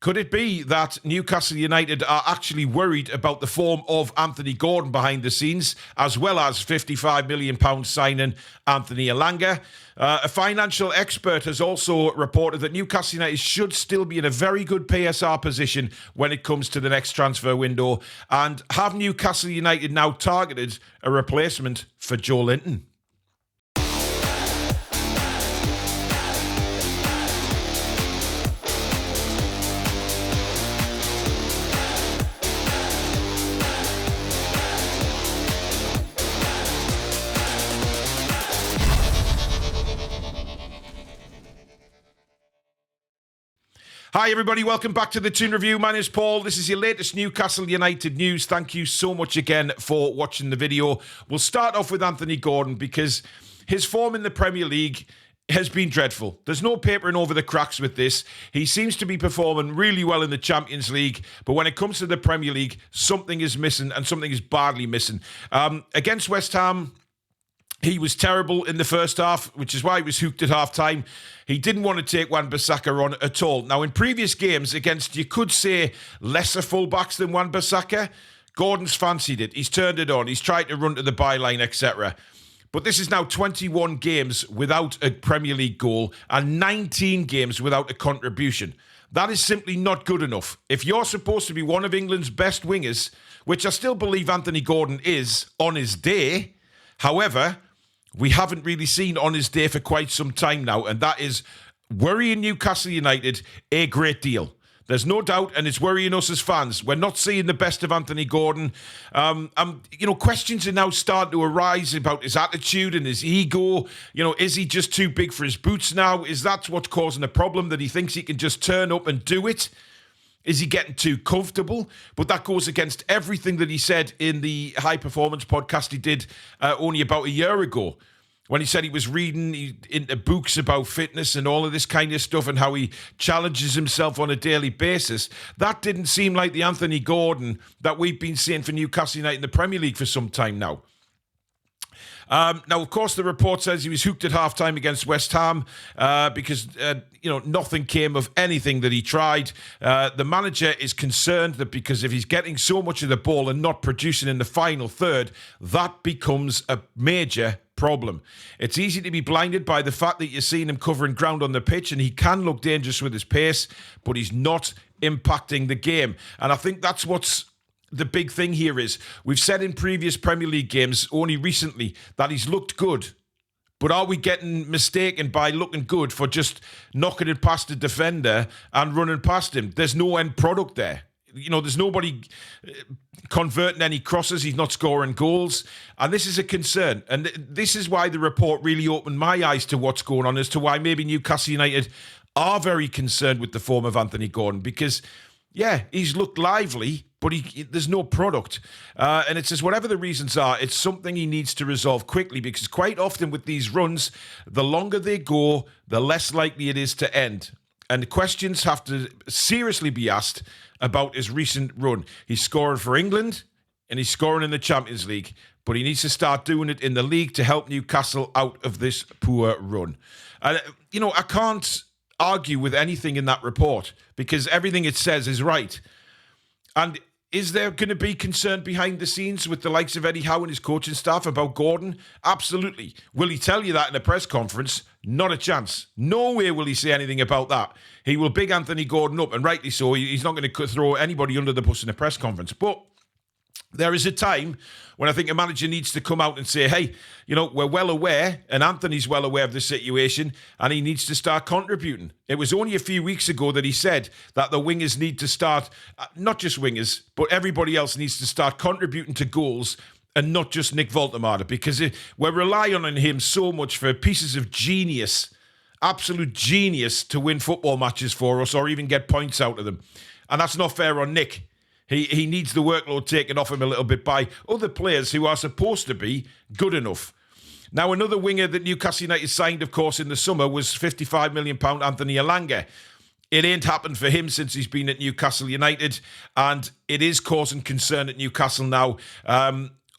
Could it be that Newcastle United are actually worried about the form of Anthony Gordon behind the scenes, as well as £55 million signing Anthony Elanga? A financial expert has also reported that Newcastle United should still be in a very good PSR position when it comes to the next transfer window. And have Newcastle United now targeted a replacement for Joelinton? Hi everybody, welcome back to the Toon Review. My name is Paul. This is your latest Newcastle United news. Thank you so much again for watching the video. We'll start off with Anthony Gordon because his form in the Premier League has been dreadful. There's no papering over the cracks with this. He seems to be performing really well in the Champions League, but when it comes to the Premier League, something is missing and something is badly missing. Against West Ham, he was terrible in the first half, which is why he was hooked at half-time. He didn't want to take Wan-Bissaka on at all. Now, in previous games against, you could say, lesser fullbacks than Wan-Bissaka, Gordon's fancied it. He's turned it on. He's tried to run to the byline, etc. But this is now 21 games without a Premier League goal and 19 games without a contribution. That is simply not good enough. If you're supposed to be one of England's best wingers, which I still believe Anthony Gordon is on his day, however, we haven't really seen on his day for quite some time now, and that is worrying Newcastle United a great deal. There's no doubt, and it's worrying us as fans. We're not seeing the best of Anthony Gordon. Questions are now starting to arise about his attitude and his ego. Is he just too big for his boots now? Is that what's causing the problem, that he thinks he can just turn up and do it? Is he getting too comfortable? But that goes against everything that he said in the High Performance podcast he did only about a year ago, when he said he was reading into books about fitness and all of this kind of stuff and how he challenges himself on a daily basis. That didn't seem like the Anthony Gordon that we've been seeing for Newcastle United in the Premier League for some time now. Now, of course, the report says he was hooked at half-time against West Ham because, nothing came of anything that he tried. The manager is concerned that because if he's getting so much of the ball and not producing in the final third, that becomes a major problem. It's easy to be blinded by the fact that you're seeing him covering ground on the pitch, and he can look dangerous with his pace, but he's not impacting the game. And I think that's what's the big thing here is, we've said in previous Premier League games only recently that he's looked good. But are we getting mistaken by looking good for just knocking it past the defender and running past him? There's no end product there. There's nobody converting any crosses. He's not scoring goals. And this is a concern. And this is why the report really opened my eyes to what's going on, as to why maybe Newcastle United are very concerned with the form of Anthony Gordon. Because, yeah, he's looked lively, but there's no product. And it says whatever the reasons are, it's something he needs to resolve quickly, because quite often with these runs, the longer they go, the less likely it is to end. And the questions have to seriously be asked about his recent run. He's scoring for England and he's scoring in the Champions League, but he needs to start doing it in the league to help Newcastle out of this poor run. I can't argue with anything in that report, because everything it says is right. And is there going to be concern behind the scenes with the likes of Eddie Howe and his coaching staff about Gordon? Absolutely. Will he tell you that in a press conference? Not a chance. No way will he say anything about that. He will big Anthony Gordon up, and rightly so. He's not going to throw anybody under the bus in a press conference. But there is a time when I think a manager needs to come out and say, hey, we're well aware, and Anthony's well aware of the situation, and he needs to start contributing. It was only a few weeks ago that he said that the wingers need to start, not just wingers, but everybody else needs to start contributing to goals, and not just Nick Voltemade, because we're relying on him so much for pieces of genius, absolute genius, to win football matches for us or even get points out of them. And that's not fair on Nick. He needs the workload taken off him a little bit by other players who are supposed to be good enough. Now, another winger that Newcastle United signed, of course, in the summer was £55 million Anthony Elanga. It ain't happened for him since he's been at Newcastle United, and it is causing concern at Newcastle now.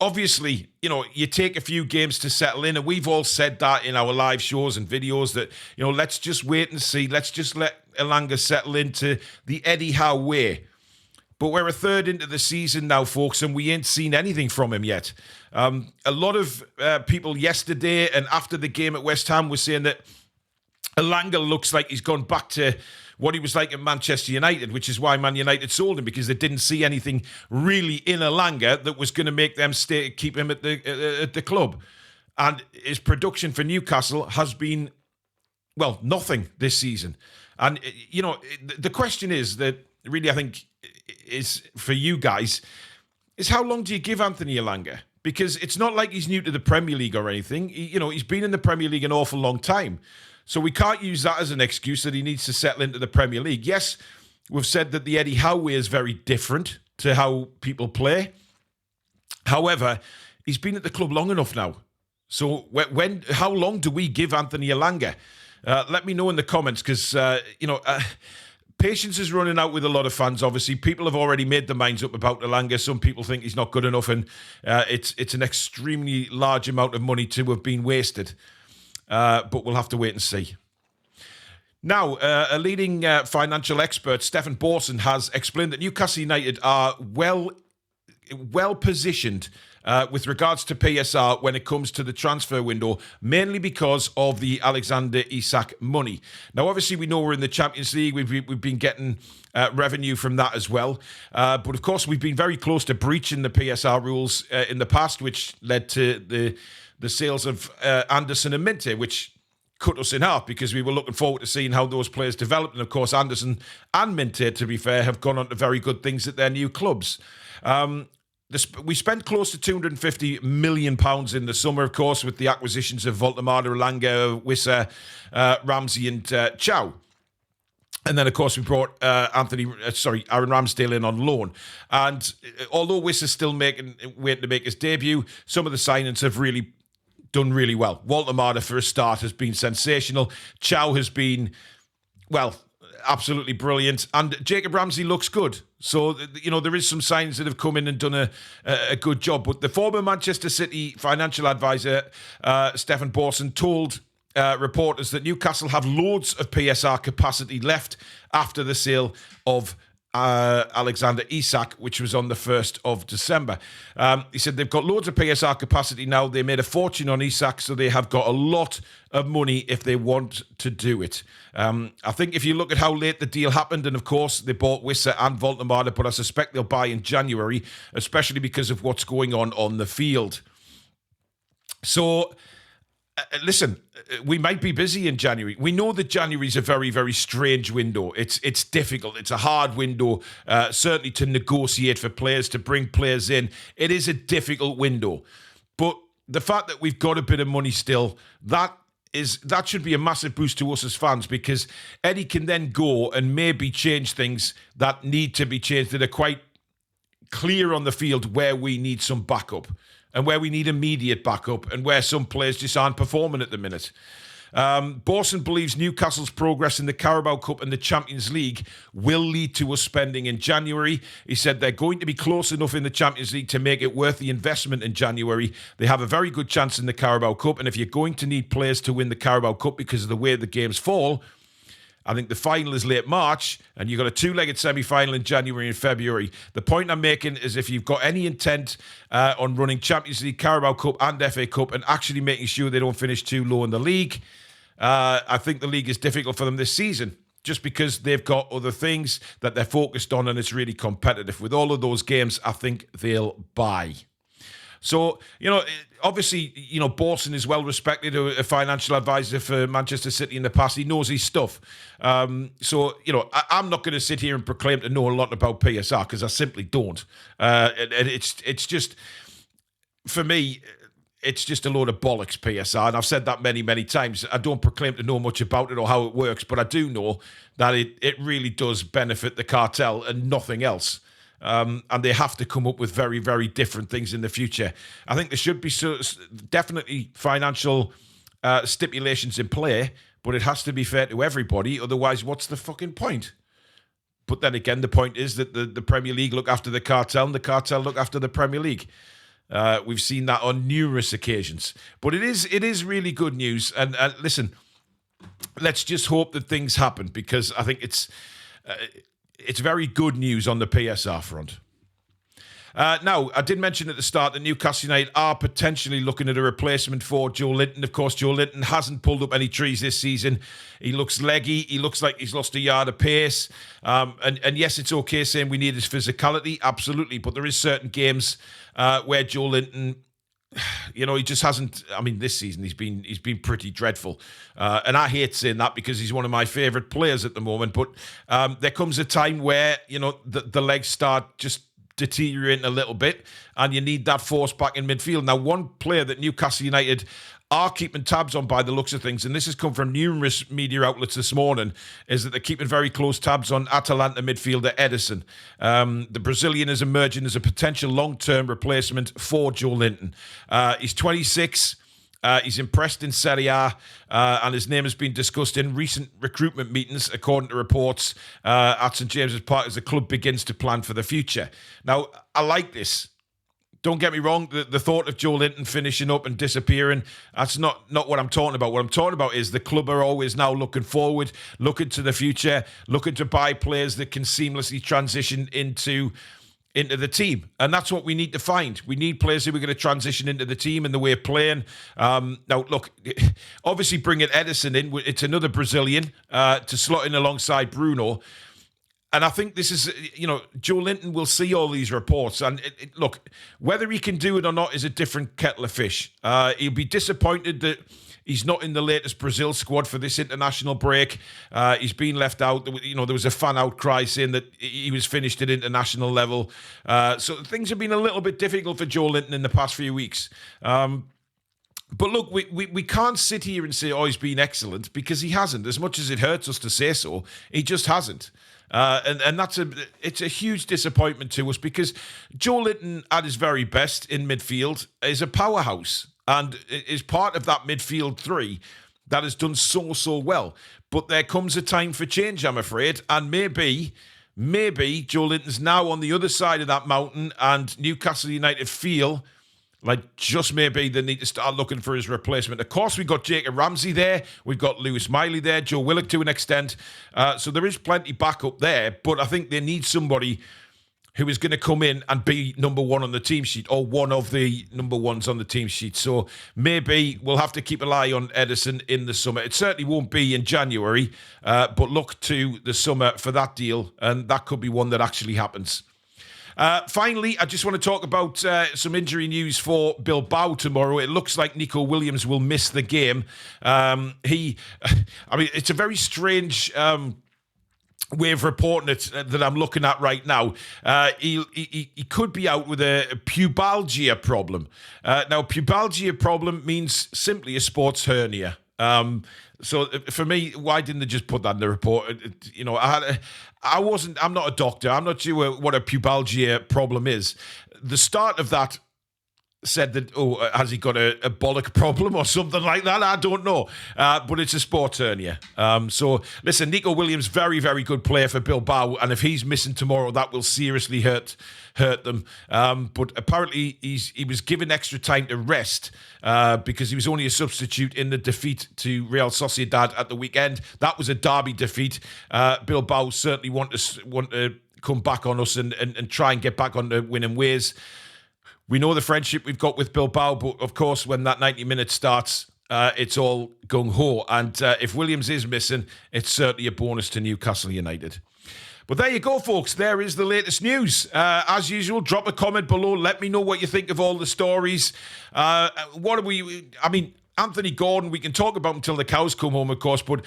Obviously, you take a few games to settle in, and we've all said that in our live shows and videos that, let's just wait and see. Let's just let Elanga settle into the Eddie Howe way. But we're a third into the season now, folks, and we ain't seen anything from him yet. A lot of people yesterday and after the game at West Ham were saying that Elanga looks like he's gone back to what he was like at Manchester United, which is why Man United sold him, because they didn't see anything really in Elanga that was going to make them keep him at the club. And his production for Newcastle has been, well, nothing this season. And, you know, the question is that really, I think, is for you guys, is how long do you give Anthony Elanga? Because it's not like he's new to the Premier League or anything. He's been in the Premier League an awful long time. So we can't use that as an excuse that he needs to settle into the Premier League. Yes, we've said that the Eddie Howe way is very different to how people play. However, he's been at the club long enough now. So how long do we give Anthony Elanga? Let me know in the comments, because, patience is running out with a lot of fans, obviously. People have already made their minds up about Elanga. Some people think he's not good enough, and it's an extremely large amount of money to have been wasted. But we'll have to wait and see. Now, a leading financial expert, Stefan Borson, has explained that Newcastle United are well positioned with regards to PSR when it comes to the transfer window, mainly because of the Alexander Isak money. Now, obviously, we know we're in the Champions League. We've been getting revenue from that as well. But, of course, we've been very close to breaching the PSR rules in the past, which led to the sales of Anderson and Minte, which cut us in half because we were looking forward to seeing how those players developed. And, of course, Anderson and Minte, to be fair, have gone on to very good things at their new clubs. We spent close to £250 million in the summer, of course, with the acquisitions of Voltemade, Elanga, Wissa, Ramsey and Chow. And then, of course, we brought Aaron Ramsdale in on loan. And although Wissa's still waiting to make his debut, some of the signings have really done really well. Voltemade, for a start, has been sensational. Chow has been, well, absolutely brilliant. And Jacob Ramsey looks good. So, there is some signs that have come in and done a good job. But the former Manchester City financial advisor, Stefan Borson, told reporters that Newcastle have loads of PSR capacity left after the sale of Alexander Isak, which was on the 1st of December. He said they've got loads of PSR capacity now. They made a fortune on Isak, so they have got a lot of money if they want to do it. I think if you look at how late the deal happened, and of course they bought Wissa and Voltemade, but I suspect they'll buy in January, especially because of what's going on the field. So, listen, we might be busy in January. We know that January is a very, very strange window. It's difficult. It's a hard window, certainly to negotiate for players, to bring players in. It is a difficult window. But the fact that we've got a bit of money still, that should be a massive boost to us as fans, because Eddie can then go and maybe change things that need to be changed, that are quite clear on the field where we need some backup and where we need immediate backup and where some players just aren't performing at the minute. Borson believes Newcastle's progress in the Carabao Cup and the Champions League will lead to us spending in January. He said they're going to be close enough in the Champions League to make it worth the investment in January. They have a very good chance in the Carabao Cup, and if you're going to need players to win the Carabao Cup because of the way the games fall, I think the final is late March, and you've got a two-legged semi-final in January and February. The point I'm making is if you've got any intent on running Champions League, Carabao Cup and FA Cup and actually making sure they don't finish too low in the league, I think the league is difficult for them this season, just because they've got other things that they're focused on and it's really competitive. With all of those games, I think they'll buy. So, obviously, Borson is well respected, a financial advisor for Manchester City in the past. He knows his stuff. I'm not going to sit here and proclaim to know a lot about PSR, because I simply don't. It's just, for me, it's just a load of bollocks, PSR. And I've said that many, many times. I don't proclaim to know much about it or how it works, but I do know that it really does benefit the cartel and nothing else. And they have to come up with very, very different things in the future. I think there should be definitely financial stipulations in play, but it has to be fair to everybody. Otherwise, what's the fucking point? But then again, the point is that the Premier League look after the cartel and the cartel look after the Premier League. We've seen that on numerous occasions. But it is really good news. And listen, let's just hope that things happen, because I think it's very good news on the PSR front. Now, I did mention at the start that Newcastle United are potentially looking at a replacement for Joelinton. Of course, Joelinton hasn't pulled up any trees this season. He looks leggy. He looks like he's lost a yard of pace. And yes, it's okay saying we need his physicality, absolutely. But there is certain games where Joelinton, he just hasn't. I mean, this season he's been pretty dreadful, and I hate saying that because he's one of my favourite players at the moment. But there comes a time where the legs start just deteriorating a little bit, and you need that force back in midfield. Now, one player that Newcastle United are keeping tabs on by the looks of things, and this has come from numerous media outlets this morning, is that they're keeping very close tabs on Atalanta midfielder Edison. The Brazilian is emerging as a potential long-term replacement for Joelinton. He's 26. He's impressed in Serie A, and his name has been discussed in recent recruitment meetings, according to reports at St James's Park, as the club begins to plan for the future. Now, I like this. Don't get me wrong, the thought of Joelinton finishing up and disappearing, that's not what I'm talking about. What I'm talking about is the club are always now looking forward, looking to the future, looking to buy players that can seamlessly transition into the team. And that's what we need to find. We need players who are going to transition into the team and the way of playing. Now, look, obviously bringing Edison in, it's another Brazilian to slot in alongside Bruno. And I think this is, Joelinton will see all these reports. And look, whether he can do it or not is a different kettle of fish. He'll be disappointed that he's not in the latest Brazil squad for this international break. He's been left out. There was a fan outcry saying that he was finished at international level. So things have been a little bit difficult for Joelinton in the past few weeks. But look, we can't sit here and say, oh, he's been excellent, because he hasn't. As much as it hurts us to say so, he just hasn't. And it's a huge disappointment to us, because Joelinton at his very best in midfield is a powerhouse and is part of that midfield three that has done so well. But there comes a time for change, I'm afraid, and maybe Joelinton's now on the other side of that mountain, and Newcastle United feel like just maybe they need to start looking for his replacement. Of course, we've got Jacob Ramsey there. We've got Lewis Miley there. Joe Willock to an extent. So there is plenty backup there. But I think they need somebody who is going to come in and be number one on the team sheet, or one of the number ones on the team sheet. So maybe we'll have to keep an eye on Edison in the summer. It certainly won't be in January, but look to the summer for that deal. And that could be one that actually happens. Finally, I just want to talk about some injury news for Bilbao tomorrow. It looks like Nico Williams will miss the game. It's a very strange way of reporting it that I'm looking at right now. He could be out with a pubalgia problem. Now, pubalgia problem means simply a sports hernia. So for me, why didn't they just put that in the report? I'm not a doctor. I'm not sure what a pubalgia problem is. The start of that said that, has he got a bollock problem or something like that? I don't know. But it's a sports hernia. So listen, Nico Williams, very, very good player for Bilbao. And if he's missing tomorrow, that will seriously hurt them. But apparently he was given extra time to rest because he was only a substitute in the defeat to Real Sociedad at the weekend. That was a derby defeat. Bilbao certainly want to come back on us and try and get back on the winning ways. We know the friendship we've got with Bilbao, but of course, when that 90 minutes starts, it's all gung-ho. And if Williams is missing, it's certainly a bonus to Newcastle United. But there you go, folks. There is the latest news. As usual, drop a comment below. Let me know what you think of all the stories. Anthony Gordon, we can talk about him until the cows come home, of course, but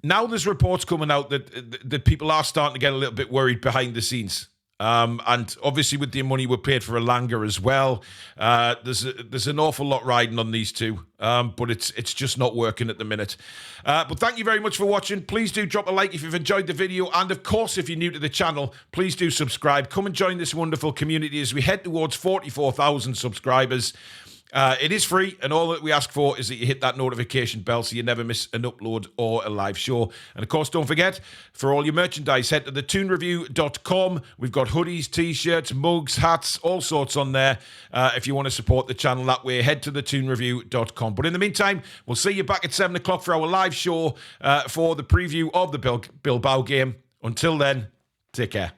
now there's reports coming out that people are starting to get a little bit worried behind the scenes. And obviously with the money we paid for Elanga as well, there's an awful lot riding on these two, but it's just not working at the minute. But thank you very much for watching. Please do drop a like if you've enjoyed the video, and of course if you're new to the channel, please do subscribe. Come and join this wonderful community as we head towards 44,000 subscribers. It is free, and all that we ask for is that you hit that notification bell so you never miss an upload or a live show. And of course, don't forget, for all your merchandise, head to thetoonreview.com. We've got hoodies, t-shirts, mugs, hats, all sorts on there. If you want to support the channel that way, head to thetoonreview.com. But in the meantime, we'll see you back at 7 o'clock for our live show for the preview of the Bilbao game. Until then, take care.